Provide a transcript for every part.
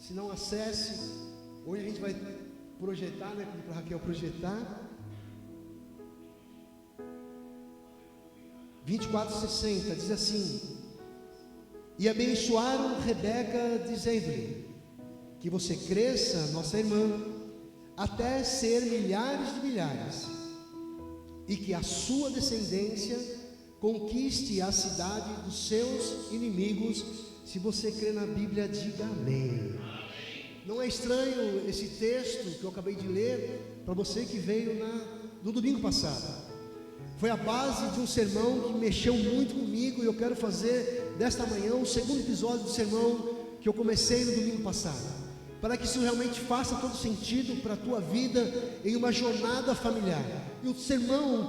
Se não, acesse. Hoje a gente vai projetar, né? Para a Raquel projetar. 24:60 diz assim: e abençoaram Rebeca, dizendo-lhe que você cresça, nossa irmã, até ser milhares de milhares, e que a sua descendência conquiste a cidade dos seus inimigos. Se você crê na Bíblia, diga amém. Não é estranho esse texto que eu acabei de ler para você que veio no domingo passado. Foi a base de um sermão que mexeu muito comigo, e eu quero fazer desta manhã o segundo episódio do sermão que eu comecei no domingo passado, para que isso realmente faça todo sentido para a tua vida em uma jornada familiar. E o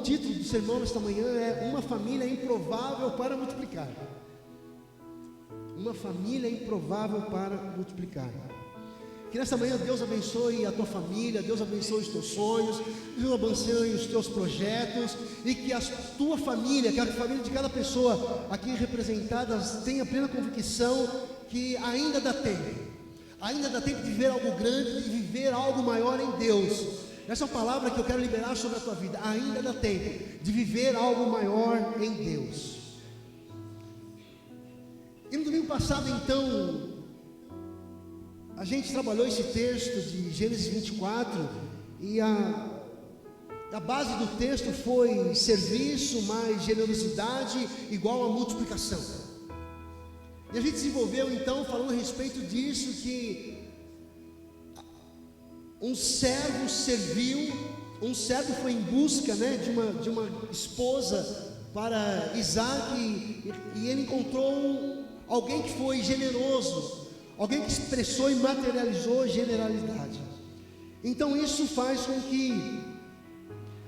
título do sermão nesta manhã é Uma Família Improvável para Multiplicar. Uma família improvável para multiplicar. Que nesta manhã Deus abençoe a tua família, Deus abençoe os teus sonhos, Deus abençoe os teus projetos, e que a tua família, que a família de cada pessoa aqui representada, tenha plena convicção que ainda dá tempo de viver algo grande, de viver algo maior em Deus. Essa é a palavra que eu quero liberar sobre a tua vida. Ainda dá tempo de viver algo maior em Deus. E no domingo passado, então, a gente trabalhou esse texto de Gênesis 24, e a base do texto foi serviço mais generosidade igual a multiplicação. E a gente desenvolveu então, falando a respeito disso, que um servo serviu, um servo foi em busca, de uma esposa para Isaac, e ele encontrou alguém que foi generoso, alguém que expressou e materializou generalidade. Então isso faz com que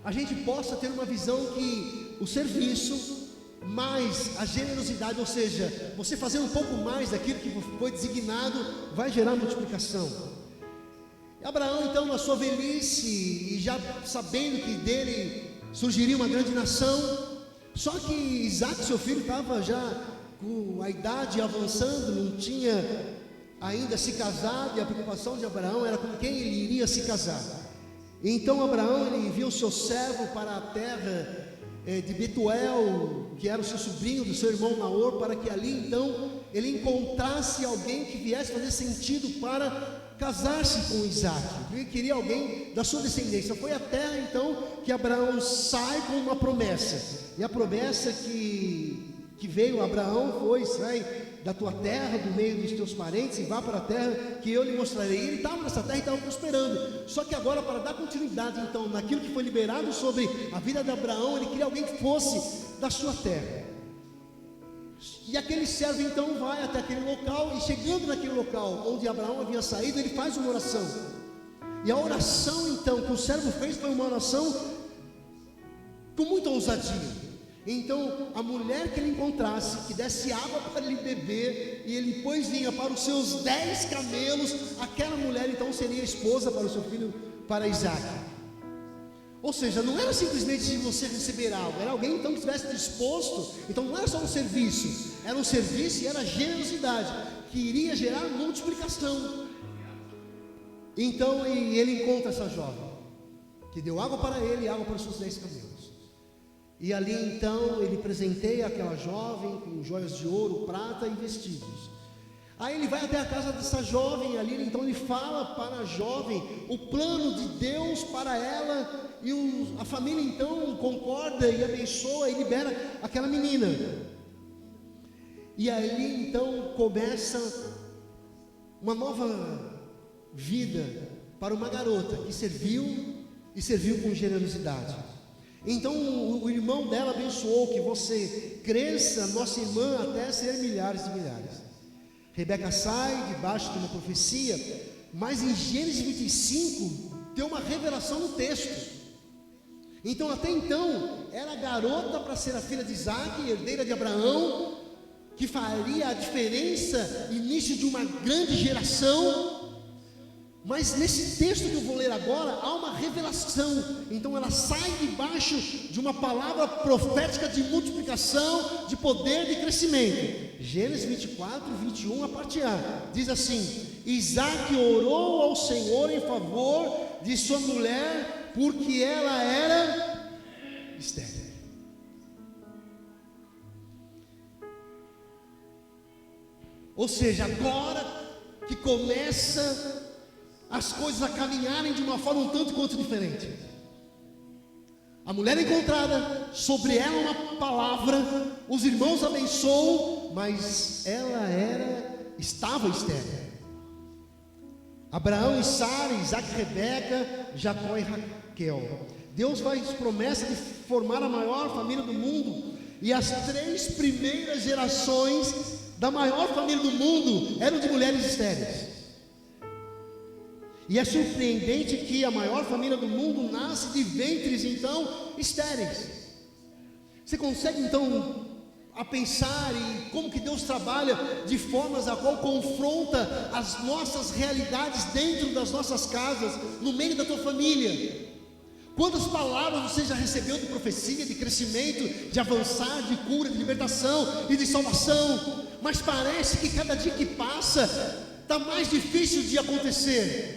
a gente possa ter uma visão que o serviço mais a generosidade, ou seja, você fazer um pouco mais daquilo que foi designado, vai gerar multiplicação. Abraão então, na sua velhice, e já sabendo que dele surgiria uma grande nação, só que Isaac, seu filho, estava já com a idade avançando, não tinha ainda se casado, e a preocupação de Abraão era com quem ele iria se casar. Então Abraão, ele enviou o seu servo para a terra de Betuel, que era o seu sobrinho do seu irmão Naor, para que ali então ele encontrasse alguém que viesse fazer sentido para casar-se com Isaac. Ele queria alguém da sua descendência. Foi a terra então que Abraão sai com uma promessa, e a promessa que veio a Abraão foi: sai da tua terra, do meio dos teus parentes, e vá para a terra que eu lhe mostrarei. E ele estava nessa terra e estava prosperando. Só que agora, para dar continuidade então naquilo que foi liberado sobre a vida de Abraão, ele queria alguém que fosse da sua terra. E aquele servo então vai até aquele local, e chegando naquele local onde Abraão havia saído, ele faz uma oração. E a oração então que o servo fez foi uma oração com muita ousadia. Então a mulher que ele encontrasse, que desse água para ele beber, e ele depois vinha para os seus 10 camelos, aquela mulher então seria esposa para o seu filho, para Isaac. Ou seja, não era simplesmente de você receber algo, era alguém então que estivesse disposto. Então não era só um serviço, era um serviço e era generosidade, que iria gerar multiplicação. Então ele encontra essa jovem, que deu água para ele e água para os seus 10 camelos. E ali então ele presenteia aquela jovem com joias de ouro, prata e vestidos. Aí ele vai até a casa dessa jovem ali, então ele fala para a jovem o plano de Deus para ela, e a família então concorda e abençoa e libera aquela menina. E aí então começa uma nova vida para uma garota que serviu com generosidade. Então o irmão dela abençoou: que você cresça, nossa irmã, até ser milhares de milhares. Rebeca sai debaixo de uma profecia, mas em Gênesis 25 tem uma revelação no texto. Então até então era garota para ser a filha de Isaac, herdeira de Abraão, que faria a diferença, início de uma grande geração. Mas nesse texto que eu vou ler agora, há uma revelação. Então ela sai debaixo de uma palavra profética de multiplicação, de poder, de crescimento. Gênesis 24, 21, a parte A, diz assim: Isaac orou ao Senhor em favor de sua mulher, porque ela era estéril. Ou seja, agora que começa as coisas a caminharem de uma forma um tanto quanto diferente. A mulher encontrada, sobre ela uma palavra, os irmãos abençoam, mas ela estava estéril. Abraão e Sara, Isaac e Rebeca, Jacó e Raquel. Deus faz promessa de formar a maior família do mundo, e as 3 primeiras gerações da maior família do mundo eram de mulheres estéreis. E é surpreendente que a maior família do mundo nasce de ventres, então, estéreis. Você consegue, então, a pensar em como que Deus trabalha de formas a qual confronta as nossas realidades dentro das nossas casas, no meio da tua família? Quantas palavras você já recebeu de profecia, de crescimento, de avançar, de cura, de libertação e de salvação? Mas parece que cada dia que passa está mais difícil de acontecer.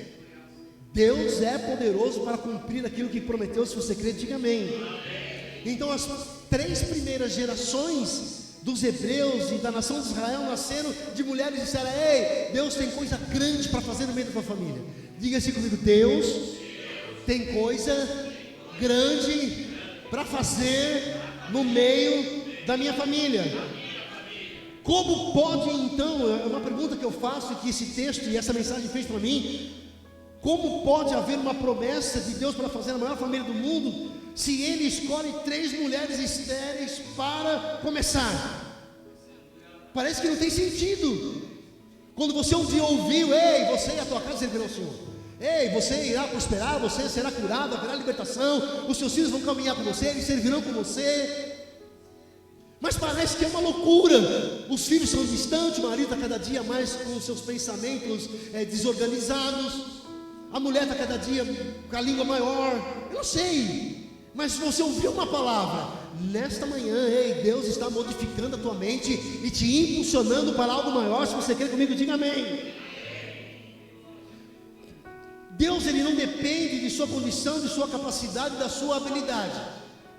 Deus é poderoso para cumprir aquilo que prometeu. Se você crê, diga amém. Então as 3 primeiras gerações dos hebreus e da nação de Israel nasceram de mulheres que disseram: ei, Deus tem coisa grande para fazer no meio da tua família. Diga assim comigo: Deus tem coisa grande para fazer no meio da minha família. Como pode então, é uma pergunta que eu faço, que esse texto e essa mensagem fez para mim: como pode haver uma promessa de Deus para fazer a maior família do mundo, se Ele escolhe 3 mulheres estéreis para começar? Parece que não tem sentido. Quando você um dia ouviu: ei, você e a tua casa servirão ao Senhor, ei, você irá prosperar, você será curado, haverá libertação, os seus filhos vão caminhar com você, eles servirão com você. Mas parece que é uma loucura. Os filhos são distantes, o marido está cada dia mais com os seus pensamentos desorganizados, a mulher está cada dia com a língua maior. Eu não sei, mas se você ouviu uma palavra nesta manhã, ei, Deus está modificando a tua mente e te impulsionando para algo maior. Se você quer comigo, diga amém. Deus, Ele não depende de sua condição, de sua capacidade, da sua habilidade.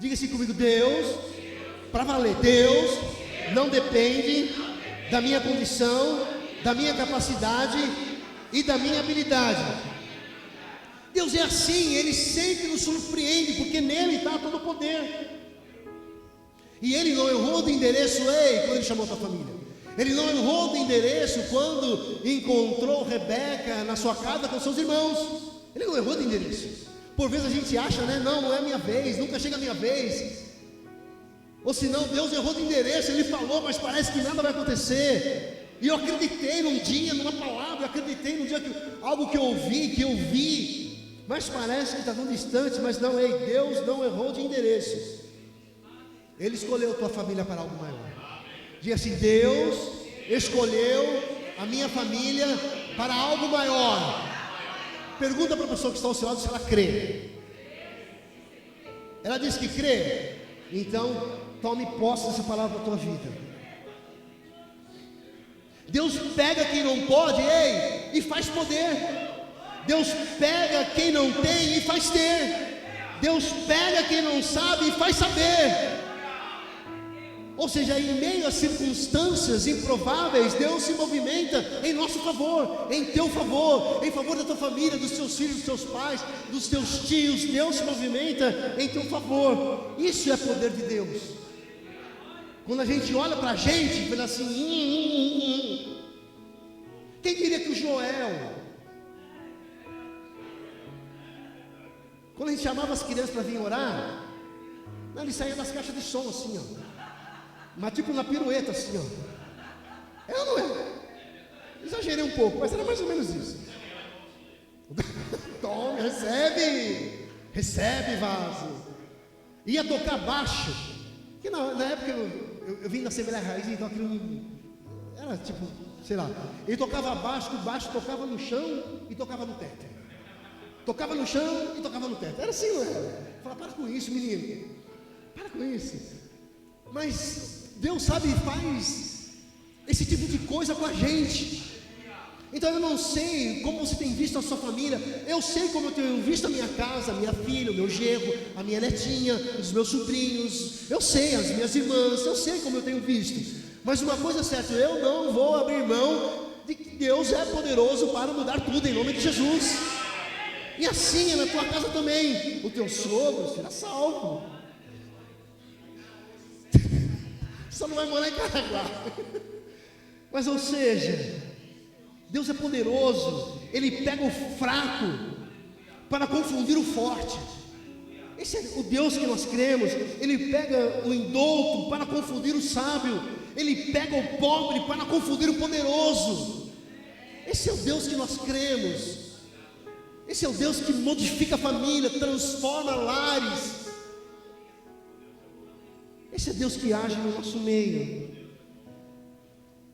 Diga assim comigo: Deus, para valer, Deus não depende da minha condição, da minha capacidade e da minha habilidade. Deus é assim, Ele sempre nos surpreende, porque nele está todo o poder. E Ele não errou do endereço, ei, quando Ele chamou a tua família. Ele não errou do endereço quando encontrou Rebeca na sua casa com seus irmãos. Ele não errou do endereço. Por vezes a gente acha, né? Não é a minha vez, nunca chega a minha vez. Ou senão Deus errou de endereço, Ele falou, mas parece que nada vai acontecer. E eu acreditei num dia, numa palavra, eu acreditei num dia que algo que eu ouvi, que eu vi, mas parece que está tão distante. Mas não, ei, Deus não errou de endereço. Ele escolheu a tua família para algo maior. Diga assim: Deus escolheu a minha família para algo maior. Pergunta para a pessoa que está ao seu lado se ela crê. Ela diz que crê. Então tome posse dessa palavra para a tua vida. Deus pega quem não pode, ei, e faz poder. Deus pega quem não tem e faz ter. Deus pega quem não sabe e faz saber. Ou seja, em meio a circunstâncias improváveis, Deus se movimenta em nosso favor, em teu favor, em favor da tua família, dos teus filhos, dos teus pais, dos teus tios. Deus se movimenta em teu favor. Isso é poder de Deus. Quando a gente olha para a gente e fala assim, quem diria que o Joel, quando a gente chamava as crianças para vir orar, ele saía das caixas de som assim, ó, mas tipo na pirueta assim, ó. É ou não é? Exagerei um pouco, mas era mais ou menos isso. Tome, recebe vaso. Ia tocar baixo, que na época eu vim da Assembleia Raiz, então aquilo era tipo sei lá. Ele tocava baixo, que o baixo tocava no chão e tocava no teto. Tocava no chão e tocava no teto. Era assim, não era? Fala, para com isso, menino. Para com isso. Mas Deus sabe e faz esse tipo de coisa com a gente. Então eu não sei como você tem visto a sua família. Eu sei como eu tenho visto a minha casa, a minha filha, o meu genro, a minha netinha, os meus sobrinhos. Eu sei, as minhas irmãs. Eu sei como eu tenho visto. Mas uma coisa é certa, eu não vou abrir mão de que Deus é poderoso para mudar tudo em nome de Jesus. E assim é na tua casa também. O teu sogro será salvo. Só não vai morar em Caraguá. Mas ou seja, Deus é poderoso. Ele pega o fraco para confundir o forte. Esse é o Deus que nós cremos. Ele pega o indouto para confundir o sábio. Ele pega o pobre para confundir o poderoso. Esse é o Deus que nós cremos. Esse é o Deus que modifica a família, transforma lares. Esse é Deus que age no nosso meio.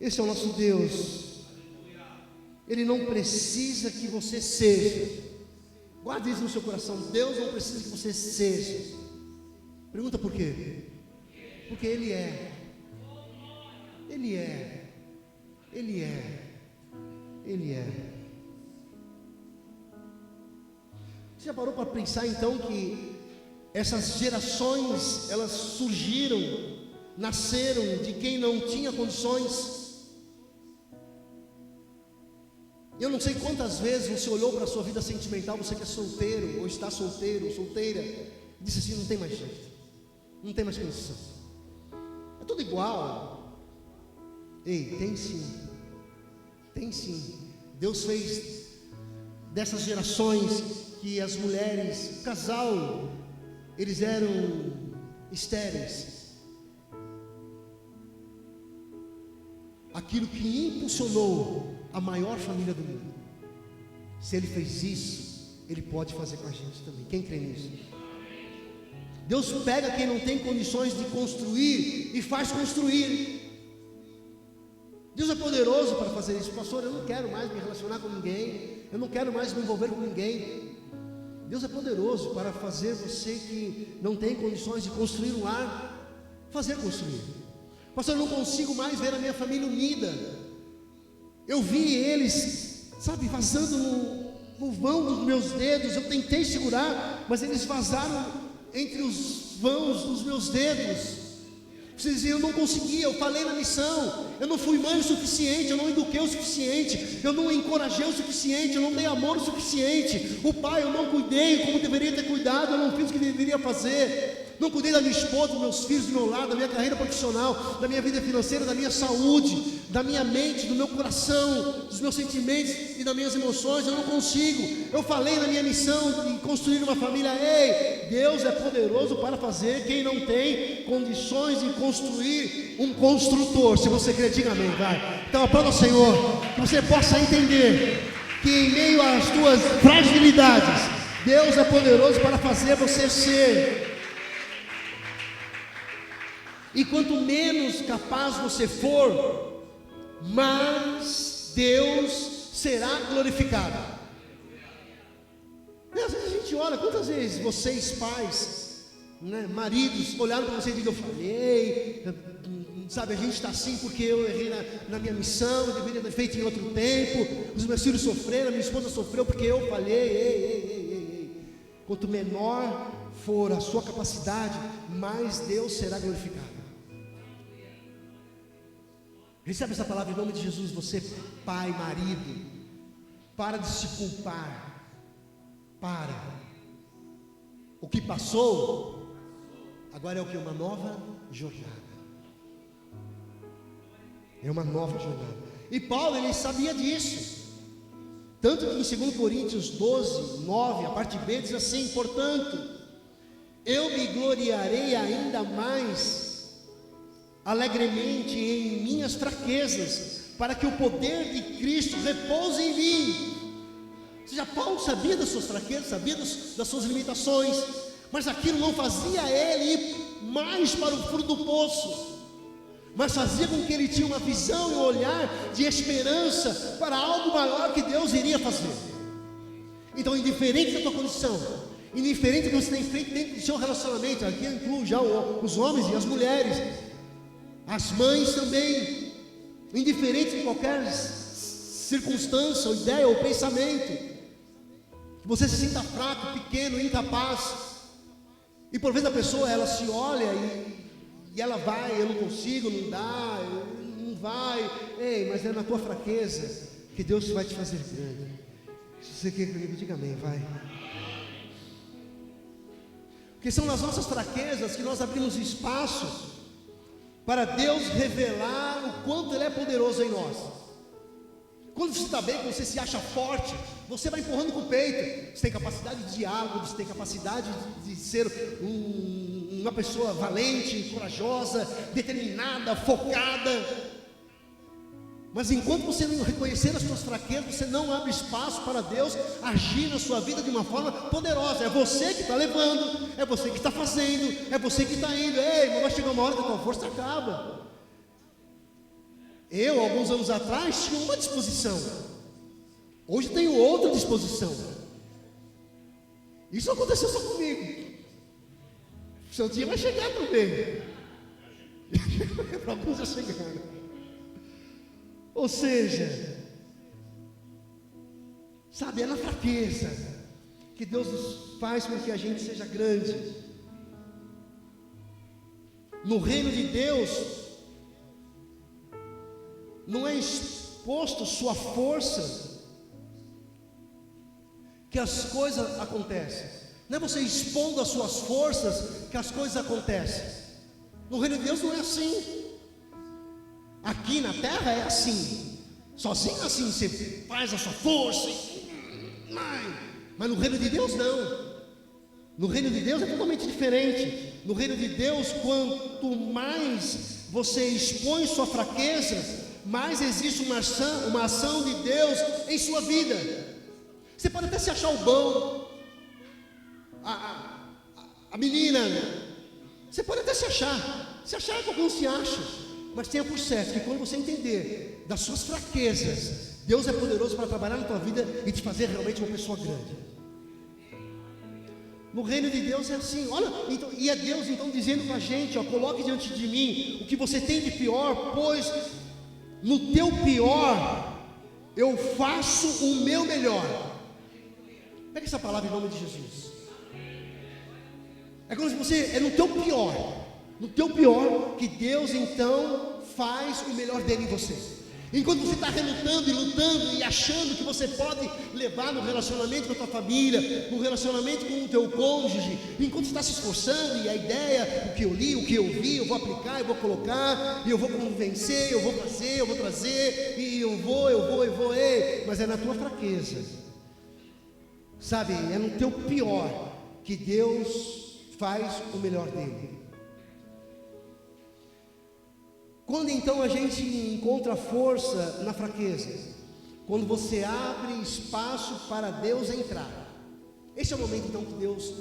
Esse é o nosso Deus. Ele não precisa que você seja. Guarde isso no seu coração. Deus não precisa que você seja. Pergunta por quê? Porque Ele é. Ele é. Ele é. Ele é. Você já parou para pensar então que essas gerações, elas surgiram, nasceram de quem não tinha condições? Eu não sei quantas vezes você olhou para a sua vida sentimental, você que é solteiro, ou está solteiro, ou solteira, e disse assim, não tem mais jeito, não tem mais condição, é tudo igual. Ei, tem sim, tem sim. Deus fez dessas gerações que as mulheres, o casal, eles eram estéreis. Aquilo que impulsionou a maior família do mundo. Se Ele fez isso, Ele pode fazer com a gente também. Quem crê nisso? Deus pega quem não tem condições de construir e faz construir. Deus é poderoso para fazer isso. Pastor, eu não quero mais me relacionar com ninguém, eu não quero mais me envolver com ninguém. Deus é poderoso para fazer você que não tem condições de construir um lar, fazer construir. Pastor, eu não consigo mais ver a minha família unida. Eu vi eles, sabe, vazando no vão dos meus dedos. Eu tentei segurar, mas eles vazaram entre os vãos dos meus dedos. Você dizia, eu não conseguia, eu falei na missão, eu não fui mãe o suficiente, eu não eduquei o suficiente, eu não encorajei o suficiente, eu não dei amor o suficiente. O pai eu não cuidei como deveria ter cuidado, eu não fiz o que deveria fazer. Não cuidei da minha esposa, dos meus filhos, do meu lado, da minha carreira profissional, da minha vida financeira, da minha saúde, da minha mente, do meu coração, dos meus sentimentos e das minhas emoções. Eu não consigo. Eu falei na minha missão de construir uma família. Ei, Deus é poderoso para fazer. Quem não tem condições de construir, um construtor. Se você crê, diga amém, vai. Então aplauda ao Senhor, que você possa entender que em meio às tuas fragilidades, Deus é poderoso para fazer você ser. E quanto menos capaz você for, mais Deus será glorificado. E às vezes a gente olha, quantas vezes vocês pais, né, maridos, olharam para você e digam, eu falei, sabe, a gente está assim porque eu errei na minha missão, eu deveria ter feito em outro tempo, os meus filhos sofreram, a minha esposa sofreu porque eu falhei. Ei. Quanto menor for a sua capacidade, mais Deus será glorificado. Recebe essa palavra em nome de Jesus. Você, pai, marido, para de se culpar. Para. O que passou, agora é o que? Uma nova jornada. É uma nova jornada. E Paulo, ele sabia disso. Tanto que em 2 Coríntios 12, 9, a parte B, diz assim, portanto, eu me gloriarei ainda mais alegremente em minhas fraquezas, para que o poder de Cristo repouse em mim. Ou seja, Paulo sabia das suas fraquezas, sabia das suas limitações, mas aquilo não fazia ele ir mais para o fundo do poço. mas fazia com que ele tinha uma visão e um olhar de esperança para algo maior que Deus iria fazer. Então, indiferente da tua condição, indiferente do que você tem feito dentro do seu relacionamento, aqui eu incluo já os homens e as mulheres, as mães também, indiferente de qualquer circunstância, ou ideia ou pensamento, que você se sinta fraco, pequeno, incapaz, e por vezes a pessoa, ela se olha e ela vai, eu não consigo, não dá, não vai. Ei, mas é na tua fraqueza que Deus vai te fazer grande. Se você quer comigo, diga amém, vai. Porque são nas nossas fraquezas que nós abrimos espaço para Deus revelar o quanto Ele é poderoso em nós. Quando você está bem, quando você se acha forte, você vai empurrando com o peito. Você tem capacidade de diálogo, você tem capacidade de ser uma pessoa valente, corajosa, determinada, focada. Mas enquanto você não reconhecer as suas fraquezas, você não abre espaço para Deus agir na sua vida de uma forma poderosa. É você que está levando, é você que está fazendo, é você que está indo. Ei, mas vai chegar uma hora que a tua força acaba. Eu, alguns anos atrás, tinha uma disposição. Hoje tenho outra disposição. Isso aconteceu só comigo. O seu dia vai chegar também. Para alguns já chegaram. Ou seja, sabe, é na fraqueza que Deus faz com que a gente seja grande. No reino de Deus, não é exposto sua força que as coisas acontecem. Não é você expondo as suas forças que as coisas acontecem. No reino de Deus não é assim. Aqui na terra é assim. Sozinho assim, você faz a sua força. Mas no reino de Deus não. No reino de Deus é totalmente diferente. No reino de Deus, quanto mais você expõe sua fraqueza, mais existe uma ação de Deus em sua vida. Você pode até se achar o bom, a menina, você pode até se achar que alguns se acham, mas tenha por certo que quando você entender das suas fraquezas, Deus é poderoso para trabalhar na tua vida e te fazer realmente uma pessoa grande. No reino de Deus é assim, olha, então, e é Deus então dizendo para a gente, ó, coloque diante de mim o que você tem de pior, pois no teu pior eu faço o meu melhor. Pega essa palavra em nome de Jesus. É como se você, é no teu pior que Deus então faz o melhor dele em você. Enquanto você está relutando e lutando e achando que você pode levar no relacionamento com a tua família, no relacionamento com o teu cônjuge, enquanto você está se esforçando e a ideia, o que eu li, o que eu vi, eu vou aplicar, eu vou colocar, e eu vou convencer, eu vou fazer, eu vou trazer, e eu vou, ei, mas é na tua fraqueza, sabe, é no teu pior que Deus faz o melhor dele. Quando então a gente encontra força na fraqueza? Quando você abre espaço para Deus entrar. Esse é o momento então que Deus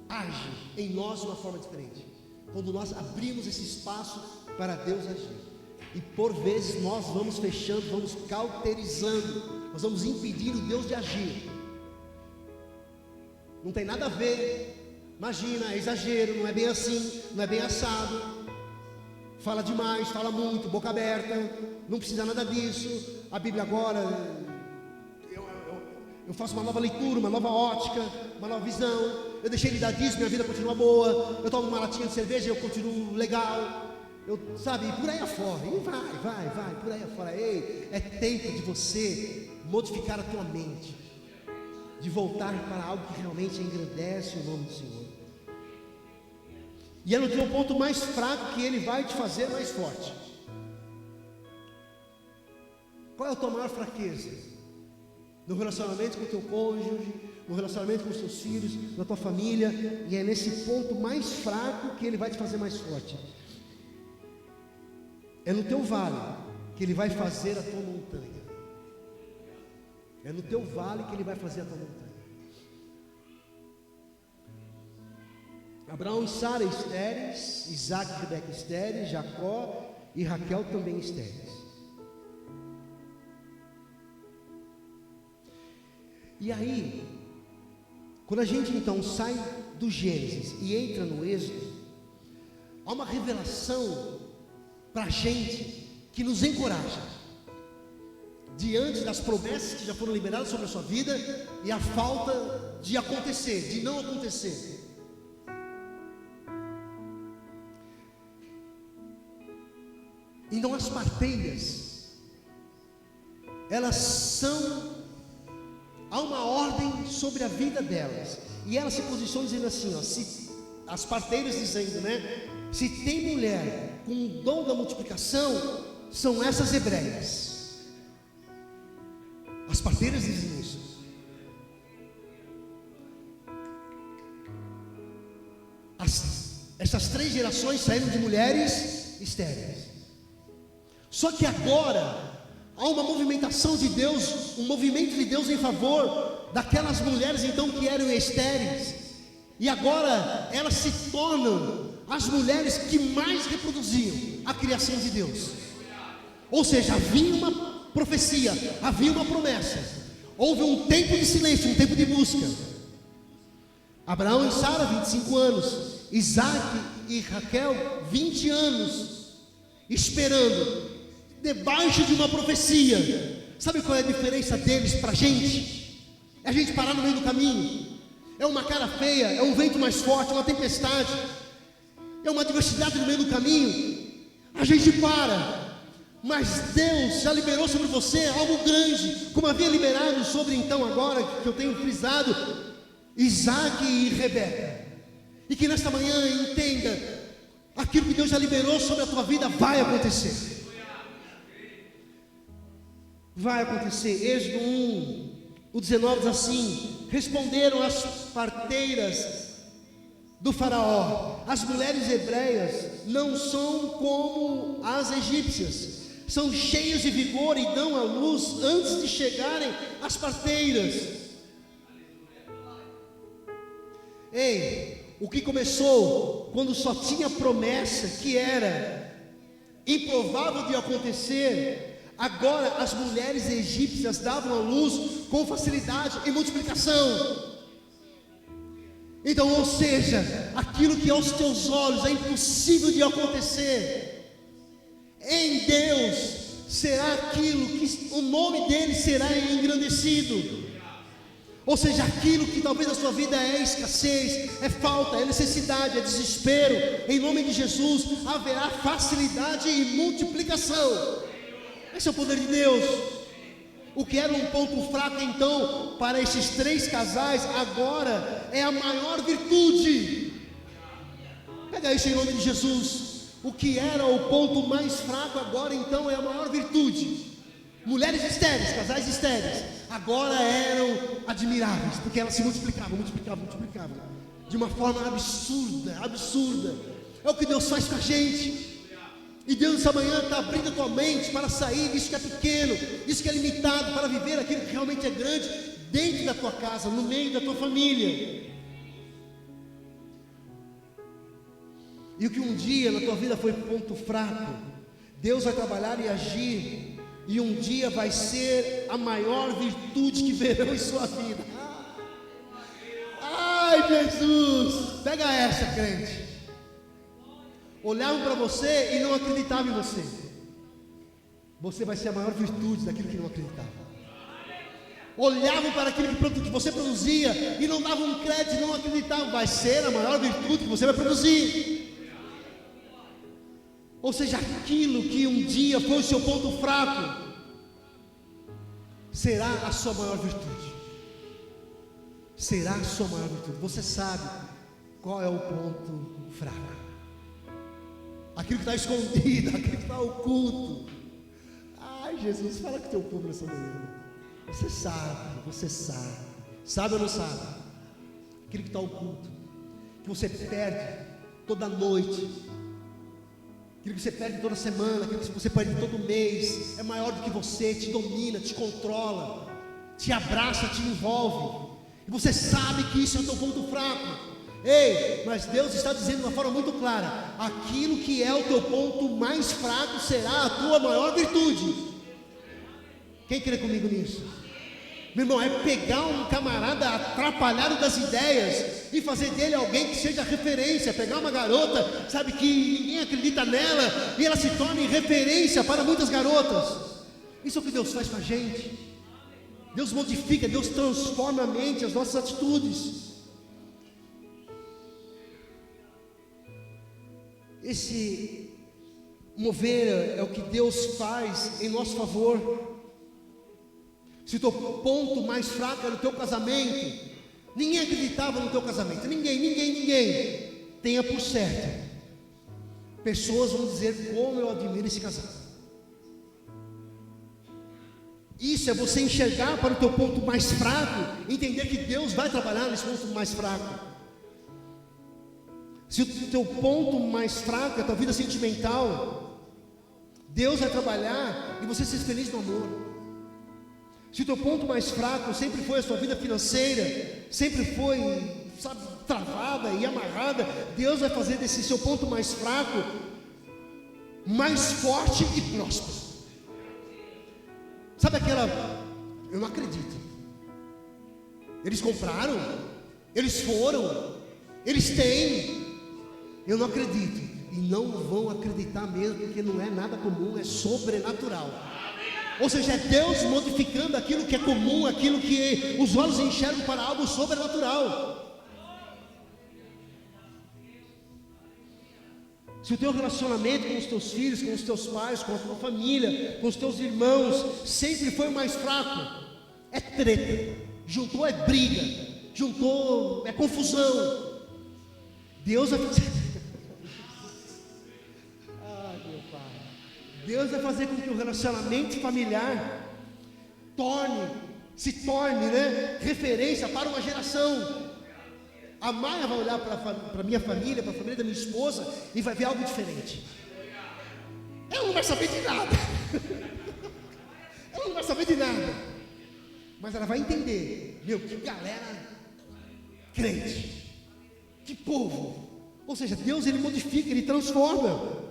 age em nós de uma forma diferente. Quando nós abrimos esse espaço para Deus agir. E por vezes nós vamos fechando, vamos cauterizando, nós vamos impedindo Deus de agir. Não tem nada a ver. Imagina, é exagero, não é bem assim, não é bem assado. Fala demais, fala muito, boca aberta, não precisa nada disso. A Bíblia agora, eu faço uma nova leitura, uma nova ótica, uma nova visão. Eu deixei de dar dízimo, minha vida continua boa. Eu tomo uma latinha de cerveja, eu continuo legal. Sabe, por aí afora, e vai, por aí afora. Ei, é tempo de você modificar a tua mente, de voltar para algo que realmente engrandece o nome do Senhor. E é no teu ponto mais fraco que Ele vai te fazer mais forte. Qual é a tua maior fraqueza? No relacionamento com o teu cônjuge, no relacionamento com os teus filhos, na tua família. E é nesse ponto mais fraco que Ele vai te fazer mais forte. É no teu vale que Ele vai fazer a tua montanha. É no teu vale que Ele vai fazer a tua montanha. Abraão e Sara estéreis, Isaac e Rebeca estéreis, Jacó e Raquel também estéreis. E aí, quando a gente então sai do Gênesis e entra no Êxodo, há uma revelação para a gente que nos encoraja diante das promessas que já foram liberadas sobre a sua vida e a falta de acontecer, de não acontecer. Então as parteiras, elas são, há uma ordem sobre a vida delas, e elas se posicionam dizendo assim, ó, se, as parteiras dizendo, né, se tem mulher com o dom da multiplicação, são essas hebreias. As parteiras dizem isso. Essas 3 gerações saíram de mulheres estéreis. Só que agora há uma movimentação de Deus, um movimento de Deus em favor daquelas mulheres então que eram estéreis, e agora elas se tornam as mulheres que mais reproduziam a criação de Deus. Ou seja, havia uma profecia, havia uma promessa, houve um tempo de silêncio, um tempo de busca. Abraão e Sara 25 anos, Isaac e Raquel 20 anos, esperando, debaixo de uma profecia. Sabe qual é a diferença deles para a gente? É a gente parar no meio do caminho, é uma cara feia, é um vento mais forte, uma tempestade, é uma adversidade no meio do caminho, a gente para. Mas Deus já liberou sobre você algo grande, como havia liberado sobre então agora, que eu tenho frisado, Isaac e Rebeca. E que nesta manhã entenda, aquilo que Deus já liberou sobre a tua vida vai acontecer. Vai acontecer. Êxodo 1, o 19 diz assim: responderam as parteiras do faraó: as mulheres hebreias não são como as egípcias, são cheias de vigor e dão à luz antes de chegarem as parteiras. Ei, o que começou quando só tinha promessa, que era improvável de acontecer, agora as mulheres egípcias davam à luz com facilidade e multiplicação. Então, ou seja, aquilo que aos teus olhos é impossível de acontecer, em Deus será aquilo que o nome dele será engrandecido. Ou seja, aquilo que talvez na sua vida é escassez, é falta, é necessidade, é desespero, em nome de Jesus haverá facilidade e multiplicação. Esse é o poder de Deus. O que era um ponto fraco então para esses 3 casais, agora é a maior virtude. Pega isso em nome de Jesus. O que era o ponto mais fraco, agora então é a maior virtude. Mulheres estéreis, casais estéreis, agora eram admiráveis, porque elas se multiplicavam, de uma forma absurda. É o que Deus faz com a gente. E Deus essa manhã está abrindo a tua mente para sair disso que é pequeno, disso que é limitado, para viver aquilo que realmente é grande, dentro da tua casa, no meio da tua família. E o que um dia na tua vida foi ponto fraco, Deus vai trabalhar e agir, e um dia vai ser a maior virtude que verão em sua vida. Ai, Jesus, pega essa, crente. Olhavam para você e não acreditavam em você. Você vai ser a maior virtude daquilo que não acreditava. Olhavam para aquilo que você produzia e não davam crédito, não acreditavam. Vai ser a maior virtude que você vai produzir. Ou seja, aquilo que um dia foi o seu ponto fraco será a sua maior virtude. Será a sua maior virtude. Você sabe qual é o ponto fraco. Aquilo que está escondido, aquilo que está oculto. Ai, Jesus, fala com o teu povo nessa manhã. Você sabe. Sabe ou não sabe? Aquilo que está oculto, que você perde toda noite, aquilo que você perde toda semana, aquilo que você perde todo mês, é maior do que você, te domina, te controla, te abraça, te envolve, e você sabe que isso é o teu ponto fraco. Ei, mas Deus está dizendo de uma forma muito clara: aquilo que é o teu ponto mais fraco será a tua maior virtude. Quem crê comigo nisso? Meu irmão, é pegar um camarada atrapalhado das ideias e fazer dele alguém que seja referência. Pegar uma garota, sabe, que ninguém acredita nela, e ela se torne referência para muitas garotas. Isso é o que Deus faz com a gente. Deus modifica, Deus transforma a mente, as nossas atitudes. Esse mover é o que Deus faz em nosso favor. Se o teu ponto mais fraco era o teu casamento, ninguém acreditava no teu casamento, ninguém. Tenha por certo, pessoas vão dizer como eu admiro esse casal. Isso é você enxergar para o teu ponto mais fraco, entender que Deus vai trabalhar nesse ponto mais fraco. Se o teu ponto mais fraco é a tua vida sentimental, Deus vai trabalhar e você ser feliz no amor. Se o teu ponto mais fraco sempre foi a sua vida financeira, sempre foi, sabe, travada e amarrada, Deus vai fazer desse seu ponto mais fraco mais forte e próspero. Sabe aquela, eu não acredito, eles compraram, eles foram, eles têm, eu não acredito, e não vão acreditar mesmo, porque não é nada comum, é sobrenatural. Ou seja, é Deus modificando aquilo que é comum, aquilo que os olhos enxergam para algo sobrenatural. Se o teu relacionamento com os teus filhos, com os teus pais, com a tua família, com os teus irmãos, sempre foi o mais fraco, é treta, juntou é briga, juntou é confusão, Deus vai fazer... Deus vai fazer com que o relacionamento familiar se torne, referência para uma geração. A Maia vai olhar para a minha família, para a família da minha esposa, e vai ver algo diferente. Ela não vai saber de nada. Ela não vai saber de nada. Mas ela vai entender, que galera crente, que povo. Ou seja, Deus, Ele modifica, Ele transforma.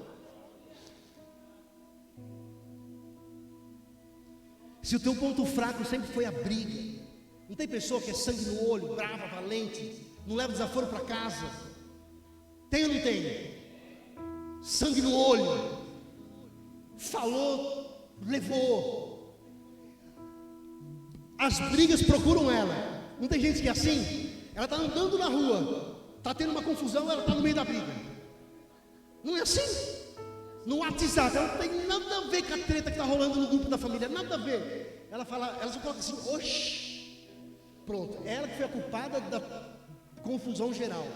Se o teu ponto fraco sempre foi a briga, não tem pessoa que é sangue no olho, brava, valente, não leva desaforo para casa? Tem ou não tem? Sangue no olho, falou, levou. As brigas procuram ela. Não tem gente que é assim? Ela está andando na rua, está tendo uma confusão, ela está no meio da briga. Não é assim? No WhatsApp, ela não tem nada a ver com a treta que está rolando no grupo da família, nada a ver. Ela só coloca assim, oxi, pronto, ela que foi a culpada da confusão geral.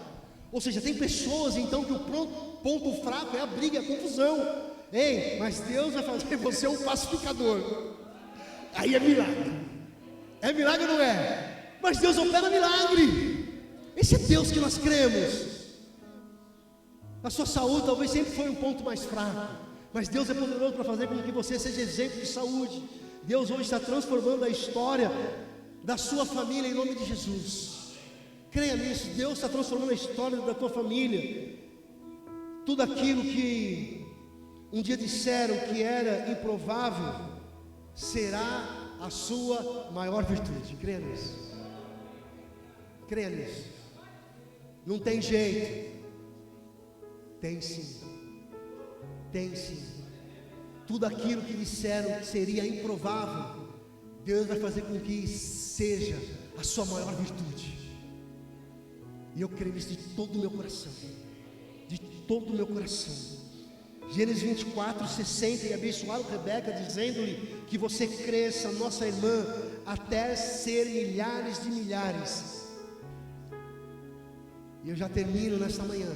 Ou seja, tem pessoas então que o ponto fraco é a briga, a confusão. Ei, mas Deus vai fazer você um pacificador. Aí é milagre. É milagre ou não é? Mas Deus opera milagre. Esse é Deus que nós cremos. A sua saúde talvez sempre foi um ponto mais fraco, mas Deus é poderoso para fazer com que você seja exemplo de saúde. Deus hoje está transformando a história da sua família em nome de Jesus. Creia nisso. Deus está transformando a história da tua família. Tudo aquilo que um dia disseram que era improvável será a sua maior virtude. Creia nisso. Creia nisso. Não tem jeito. Tem sim, tem sim. Tudo aquilo que disseram que seria improvável, Deus vai fazer com que seja a sua maior virtude. E eu creio nisso de todo o meu coração, de todo o meu coração. Gênesis 24, 60, e abençoado Rebeca, dizendo-lhe que você cresça, nossa irmã, até ser milhares de milhares. E eu já termino nesta manhã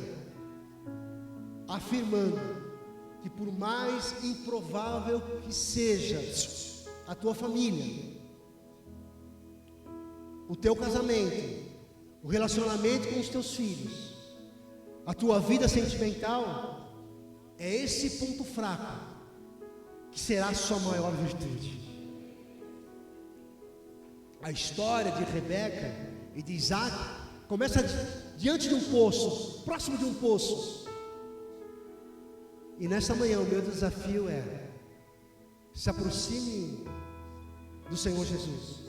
afirmando que por mais improvável que seja a tua família, o teu casamento, o relacionamento com os teus filhos, a tua vida sentimental, é esse ponto fraco que será a sua maior virtude. A história de Rebeca e de Isaac Começa diante de um poço, próximo de um poço. E nessa manhã o meu desafio é: se aproxime do Senhor Jesus,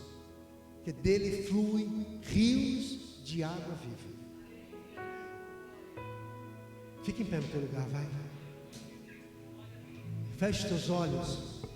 que dele fluem rios de água viva. Fique em pé no teu lugar, vai. Feche teus olhos.